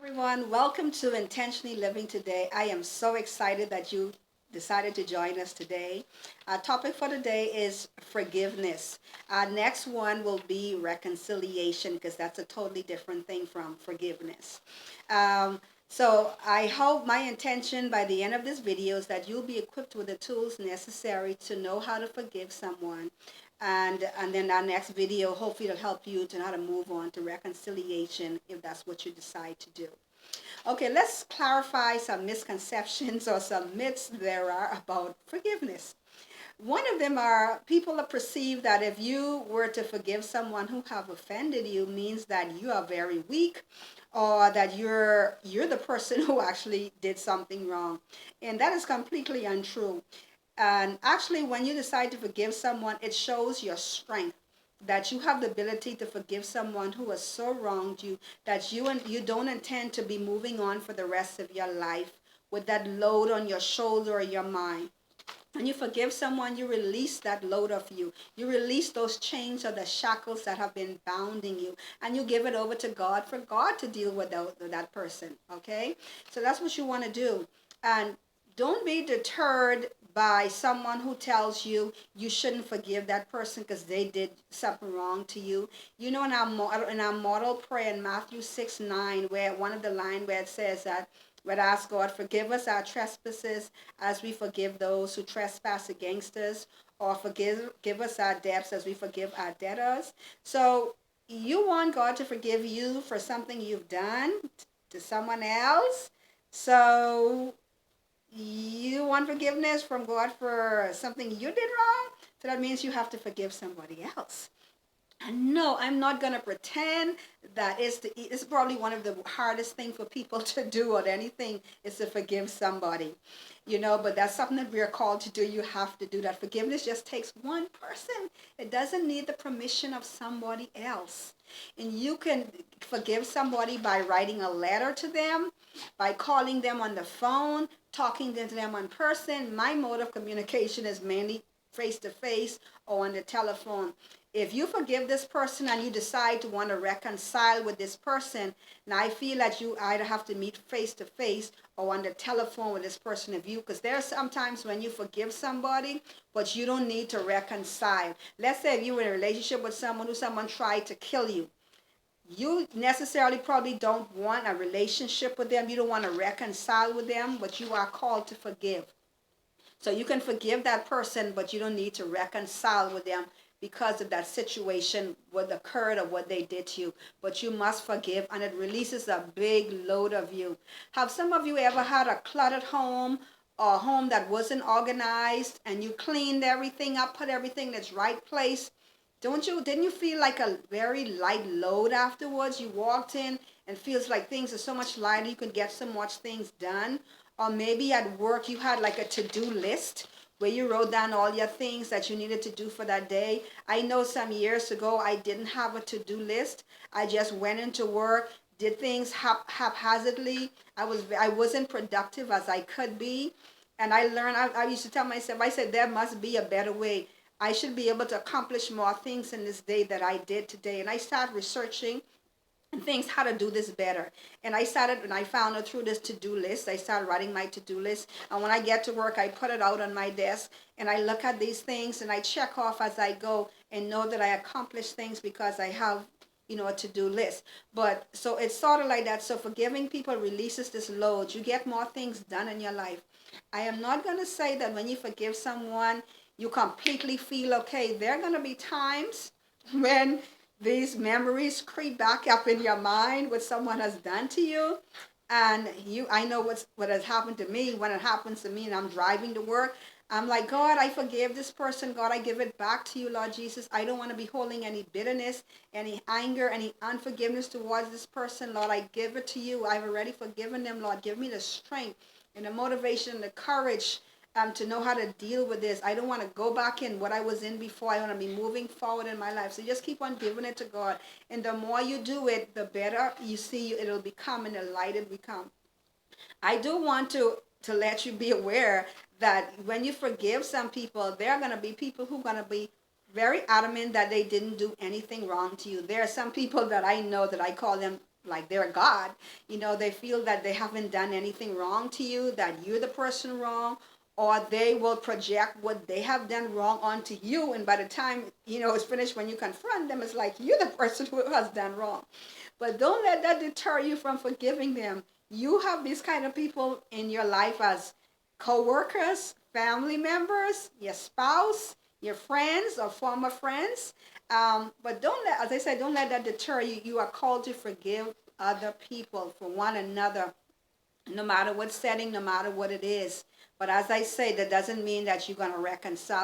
Everyone, welcome to Intentionally Living Today. I am so excited that you decided to join us today. Our topic for today is forgiveness. Our next one will be reconciliation because that's a totally different thing from forgiveness. Um, so I hope my intention by the end of this video is that you'll be equipped with the tools necessary to know how to forgive someone. And then our next video hopefully will help you to know how to move on to reconciliation if that's what you decide to do. Okay, let's clarify some misconceptions or some myths there are about forgiveness. One of them are people are perceive that if you were to forgive someone who have offended you means that you are very weak or that you're the person who actually did something wrong. And that is completely untrue. And actually, when you decide to forgive someone, it shows your strength that you have the ability to forgive someone who has so wronged you that you don't intend to be moving on for the rest of your life with that load on your shoulder or your mind. When you forgive someone, you release that load of you. You release those chains or the shackles that have been bounding you. And you give it over to God for God to deal with that person. Okay? So that's what you want to do. And don't be deterred by someone who tells you you shouldn't forgive that person because they did something wrong to you. You know, in our model prayer in Matthew 6:9, where one of the line where it says that we'd ask God, forgive us our trespasses as we forgive those who trespass against us, or give us our debts as we forgive our debtors. So you want God to forgive you for something you've done to someone else. So you want forgiveness from God for something you did wrong. So that means you have to forgive somebody else. And no, I'm not going to pretend that it's probably one of the hardest things for people to do or anything is to forgive somebody, but that's something that we're called to do. You have to do that. Forgiveness just takes one person. It doesn't need the permission of somebody else. And you can forgive somebody by writing a letter to them, by calling them on the phone, talking to them in person. My mode of communication is mainly face to face or on the telephone. If you forgive this person and you decide to want to reconcile with this person, now I feel that you either have to meet face to face or on the telephone with this person of you, because there are sometimes when you forgive somebody, but you don't need to reconcile. Let's say if you were in a relationship with someone tried to kill you. You necessarily probably don't want a relationship with them. You don't want to reconcile with them, but you are called to forgive. So you can forgive that person, but you don't need to reconcile with them because of that situation, what occurred or what they did to you. But you must forgive, and it releases a big load of you. Have some of you ever had a cluttered home or a home that wasn't organized and you cleaned everything up, put everything in its right place? Didn't you feel like a very light load afterwards? You walked in and feels like things are so much lighter, you could get so much things done. Or maybe at work you had like a to-do list where you wrote down all your things that you needed to do for that day. I know some years ago I didn't have a to-do list. I just went into work, did things haphazardly. I wasn't productive as I could be. And I learned, I used to tell myself, I said, there must be a better way. I should be able to accomplish more things in this day that I did today. And I started researching things how to do this better. And I started, when I found it through this to-do list, I started writing my to-do list. And when I get to work, I put it out on my desk and I look at these things and I check off as I go and know that I accomplished things because I have a to-do list. But so it's sort of like that. So forgiving people releases this load. You get more things done in your life. I am not going to say that when you forgive someone, you completely feel okay. There are going to be times when these memories creep back up in your mind what someone has done to you. And I know what has happened to me. When it happens to me and I'm driving to work, I'm like, God, I forgive this person. God, I give it back to you, Lord Jesus. I don't want to be holding any bitterness, any anger, any unforgiveness towards this person. Lord, I give it to you. I've already forgiven them. Lord, give me the strength and the motivation and the courage to know how to deal with this. I don't want to go back in what I was in before. I want to be moving forward in my life. So just keep on giving it to God. And the more you do it, the better you see it'll become and the light it become. I do want to let you be aware that when you forgive some people, there are going to be people who are going to be very adamant that they didn't do anything wrong to you. There are some people that I know that I call them like they're God. They feel that they haven't done anything wrong to you, that you're the person wrong, or they will project what they have done wrong onto you. And by the time, it's finished, when you confront them, it's like you're the person who has done wrong. But don't let that deter you from forgiving them. You have these kind of people in your life as co-workers, family members, your spouse, your friends or former friends. But as I said, don't let that deter you. You are called to forgive other people, for one another, no matter what setting, no matter what it is. But as I say, that doesn't mean that you're going to reconcile